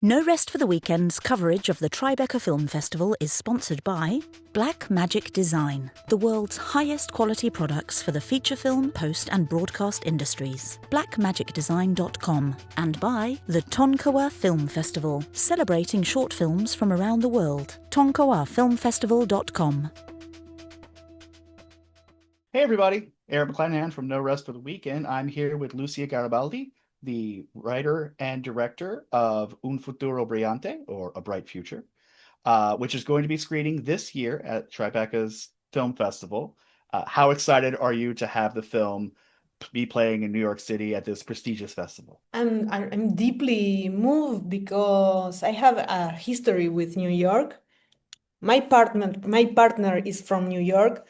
No Rest for the Weekend's coverage of the Tribeca Film Festival is sponsored by Blackmagic Design, the world's highest quality products for the feature film, post and broadcast industries. Blackmagicdesign.com, and by the Tonkawa Film Festival, celebrating short films from around the world. tonkawafilmfestival.com. Hey everybody, Eric McClanahan from No Rest for the Weekend. I'm here with Lucia Garibaldi, the writer and director of Un Futuro Brillante, or A Bright Future, which is going to be screening this year at Tribeca's Film Festival. How excited are you to have the film be playing in New York City at this prestigious festival? I'm deeply moved because I have a history with New York. My partner is from New York,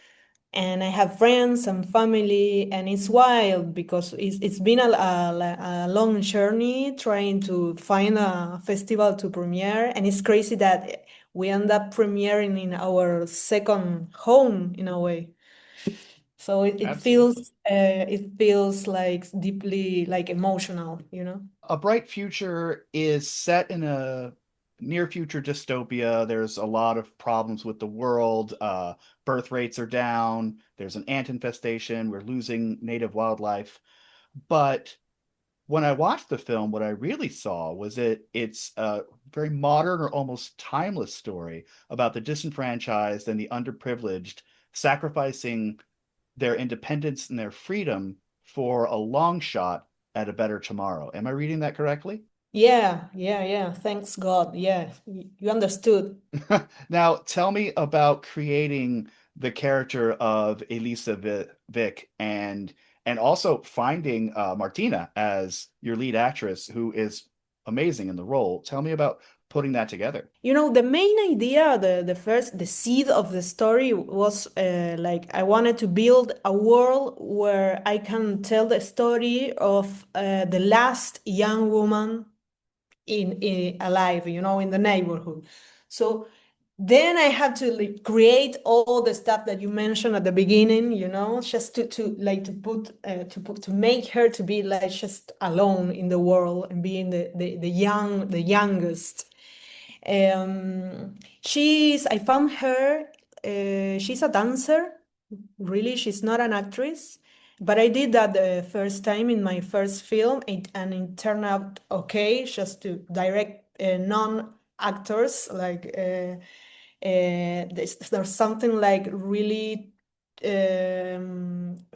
and I have friends and family, and it's wild because it's been a long journey trying to find a festival to premiere, and it's crazy that we end up premiering in our second home in a way. So it Absolutely. feels like deeply like emotional, you know? A Bright Future is set in a near future dystopia. There's a lot of problems with the world. Birth rates are down. There's an ant infestation. We're losing native wildlife. But when I watched the film, what I really saw was it's a very modern or almost timeless story about the disenfranchised and the underprivileged sacrificing their independence and their freedom for a long shot at a better tomorrow. Am I reading that correctly? Yeah. Thanks God. Yeah, you understood. Now, tell me about creating the character of Elisa Vic and also finding Martina as your lead actress, who is amazing in the role. Tell me about putting that together. You know, the main idea, the seed of the story was like I wanted to build a world where I can tell the story of the last young woman in alive, you know, in the neighborhood. So then I had to like create all the stuff that you mentioned at the beginning, you know, just to like to make her to be like just alone in the world and being the youngest. I found her, she's a dancer, really, she's not an actress, but I did that the first time in my first film, and it turned out okay, just to direct non-actors, like there's something like really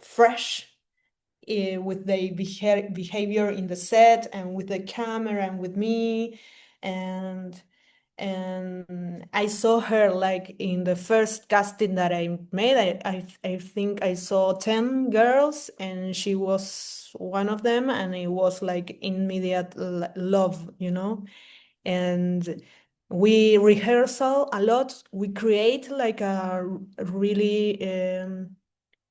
fresh with the behavior in the set and with the camera and with me, and I saw her like in the first casting that I made. I think I saw 10 girls, and she was one of them, and it was like immediate love, you know. And we rehearsal a lot. We create like a really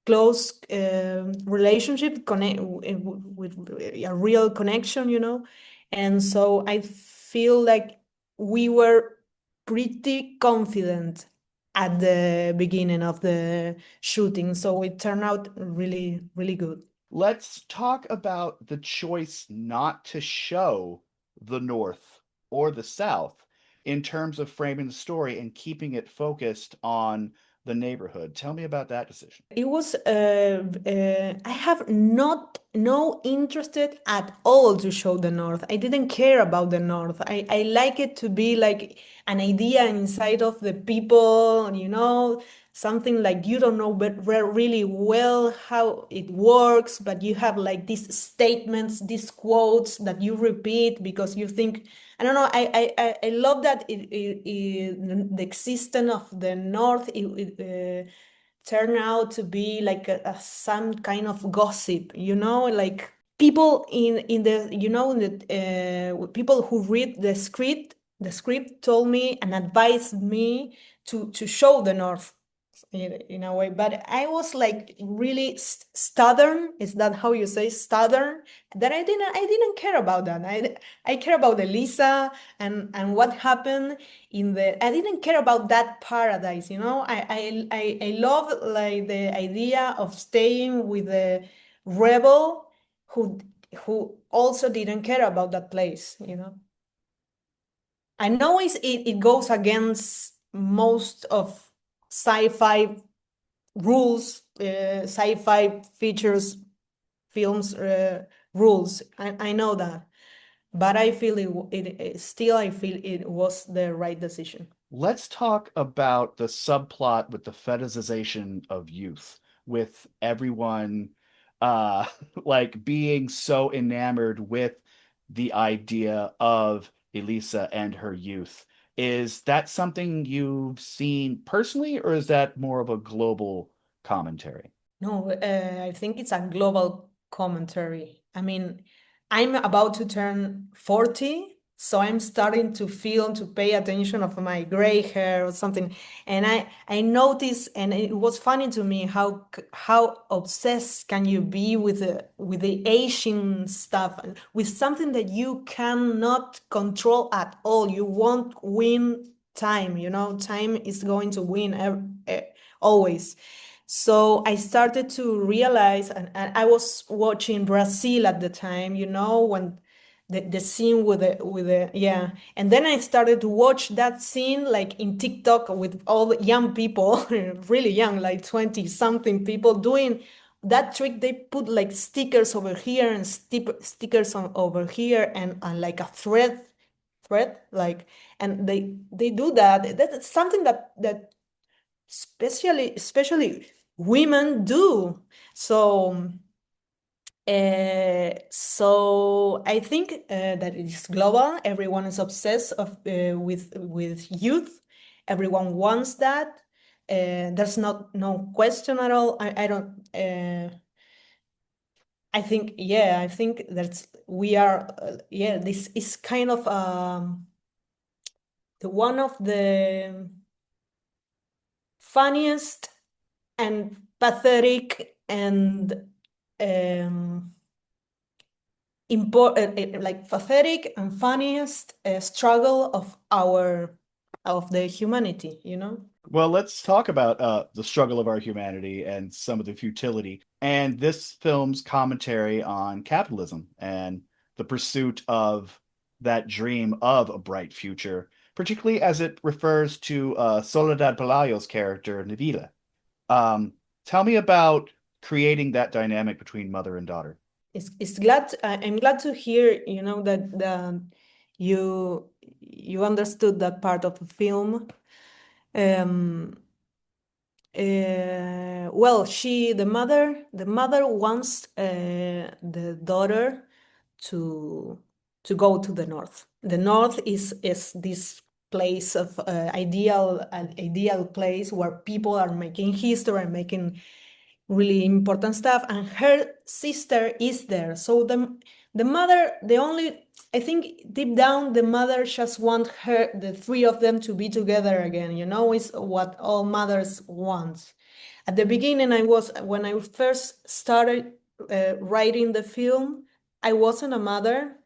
close relationship, connect with a real connection, you know. And so I feel like we were pretty confident at the beginning of the shooting, so it turned out really, really good. Let's talk about the choice not to show the North or the South in terms of framing the story and keeping it focused on the neighborhood. Tell me about that decision. It was I have not no interested at all to show the North. I didn't care about the North. I like it to be like an idea inside of the people, you know, something like you don't know but really well how it works, but you have like these statements, these quotes that you repeat because you think, I don't know. I love that the existence of the North. Turn out to be like some kind of gossip, you know, like people in the, you know, people who read the script told me and advised me to show the North in a way, but I was like really stubborn. Is that how you say stubborn? That I didn't care about that. I care about Elisa and what happened in the. I didn't care about that paradise. You know, I love like the idea of staying with the rebel who who also didn't care about that place. You know. I know it goes against most of sci-fi rules, sci-fi features, films rules. I know that, but I feel still I feel it was the right decision. Let's talk about the subplot with the fetishization of youth, with everyone uh like being so enamored with the idea of Elisa and her youth. Is that something you've seen personally, or is that more of a global commentary? No, I think it's a global commentary. I mean, I'm about to turn 40, so I'm starting to feel to pay attention of my gray hair or something. And I noticed, and it was funny to me how obsessed can you be with the aging stuff, with something that you cannot control at all. You won't win time, time is going to win always. So I started to realize, and I was watching Brazil at the time, when the scene with the yeah. And then I started to watch that scene like in TikTok with all the young people, really young, like 20 something people doing that trick. They put like stickers over here and stickers over here, and like a thread like, and they do that. That's something that especially women do. So I think that it is global. Everyone is obsessed with youth. Everyone wants that. There's no question at all. I don't. I think that's we are. Yeah, this is kind of the one of the funniest and pathetic and um, like pathetic and funniest struggle of the humanity, Well, let's talk about the struggle of our humanity and some of the futility, and this film's commentary on capitalism and the pursuit of that dream of a bright future, particularly as it refers to Soledad Pelayo's character, Nabila. Um, Tell me about creating that dynamic between mother and daughter. I'm glad to hear, that you understood that part of the film. Um, well, the mother wants the daughter to to go to the north. The north is this place of an ideal place where people are making history and making really important stuff, and her sister is there. So the mother, the only, I think deep down the mother just want the three of them to be together again, is what all mothers want. At the beginning, when I first started writing the film, I wasn't a mother,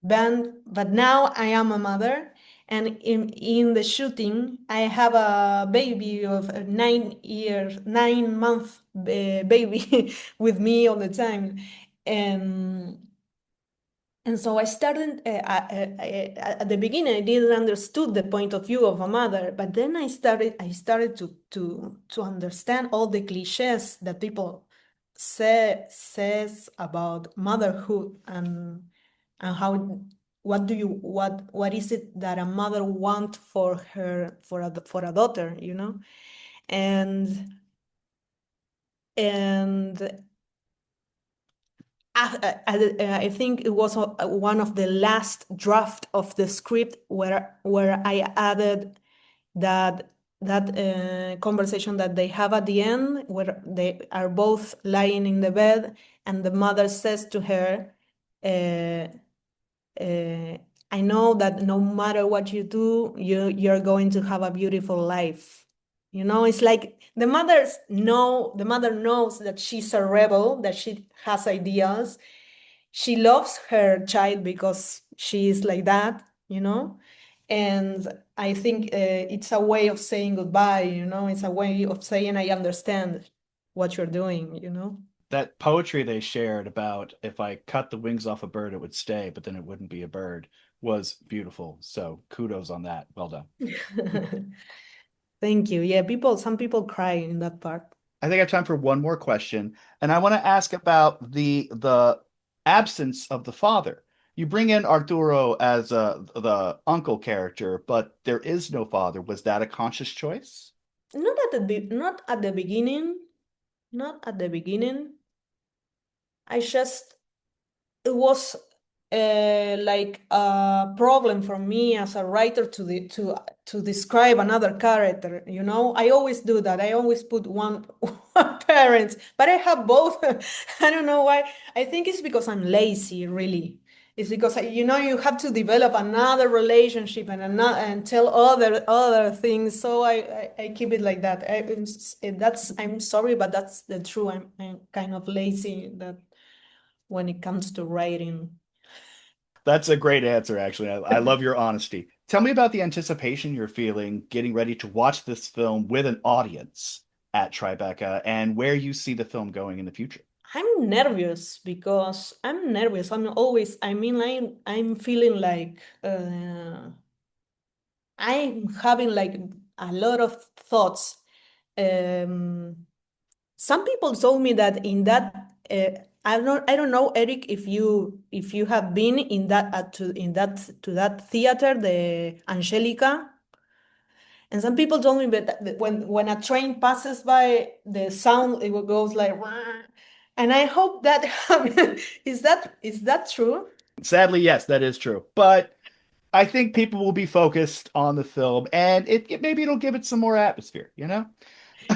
but now I am a mother. And in the shooting, I have a baby of a 9-month baby with me all the time. And and so I started at the beginning. I didn't understood the point of view of a mother, but then I started to understand all the cliches that people says about motherhood, and how what is it that a mother want for her for a daughter, and and I think it was one of the last draft of the script where I added that conversation that they have at the end, where they are both lying in the bed, and the mother says to her, uh, uh, "I know that no matter what you do, you're going to have a beautiful life." It's like the mother knows that she's a rebel, that she has ideals. She loves her child because she is like that, and I think it's a way of saying goodbye, it's a way of saying I understand what you're doing. That poetry they shared about if I cut the wings off a bird, it would stay, but then it wouldn't be a bird, was beautiful. So kudos on that. Well done. Thank you. Yeah, some people cry in that part. I think I have time for one more question, and I want to ask about the absence of the father. You bring in Arturo as the uncle character, but there is no father. Was that a conscious choice? Not at the beginning. Not at the beginning. I just it was like a problem for me as a writer to describe another character. You know, I always do that. I always put one parent, but I have both. I don't know why. I think it's because I'm lazy, really. It's because you have to develop another relationship and tell other things. So I keep it like that. I'm sorry, but that's the truth. I'm kind of lazy that when it comes to writing. That's a great answer, actually. I love your honesty. Tell me about the anticipation you're feeling getting ready to watch this film with an audience at Tribeca and where you see the film going in the future. I'm nervous because I'm nervous. I'm feeling like I'm having like a lot of thoughts. Um, some people told me that in that I don't know, Eric, if you have been in that to that theater, the Angelica. And some people told me that when a train passes by, the sound it goes like, "Wah." And I hope that happens. Is that true? Sadly, yes, that is true. But I think people will be focused on the film and maybe it'll give it some more atmosphere, you know?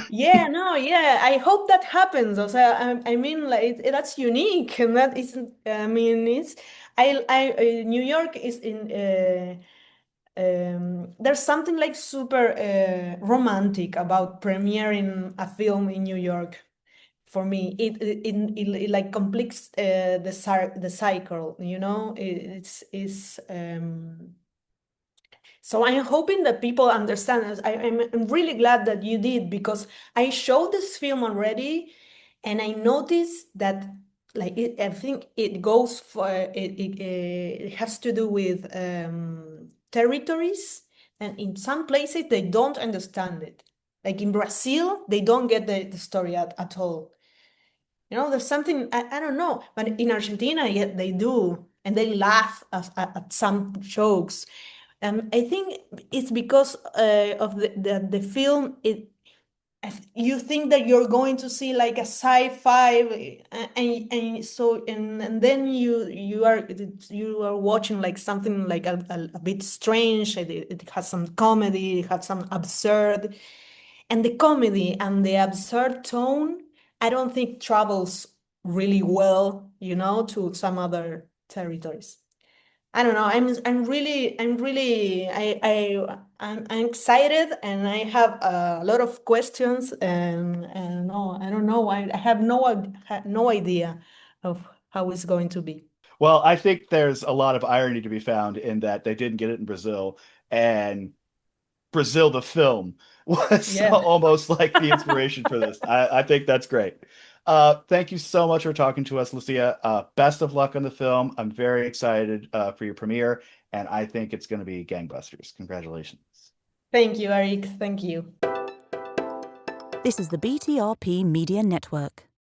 Yeah, no, yeah. I hope that happens. O sea, I mean, like that's unique, and that isn't. I mean, it's. New York is in. There's something like super romantic about premiering a film in New York. For me, it like completes the cycle. You know, it's. So I'm hoping that people understand this. I'm really glad that you did because I showed this film already, and I noticed that I think it goes for it has to do with territories, and in some places they don't understand it. Like in Brazil, they don't get the story at all. You know, there's something I don't know, but in Argentina, yet they do, and they laugh at some jokes. I think it's because of the film. You think that you're going to see like a sci-fi, and then you are watching like something like a bit strange. It has some comedy, it has some absurd, and the comedy and the absurd tone, I don't think travels really well, to some other territories. I don't know. I'm excited, and I have a lot of questions, and no, I don't know. I have no idea of how it's going to be. Well, I think there's a lot of irony to be found in that they didn't get it in Brazil, and Brazil, the film, was Yeah. almost like the inspiration for this. I think that's great. Thank you so much for talking to us, Lucia. Best of luck on the film. I'm very excited for your premiere, and I think it's going to be gangbusters. Congratulations. Thank you, Eric. Thank you. This is the BTRP Media Network.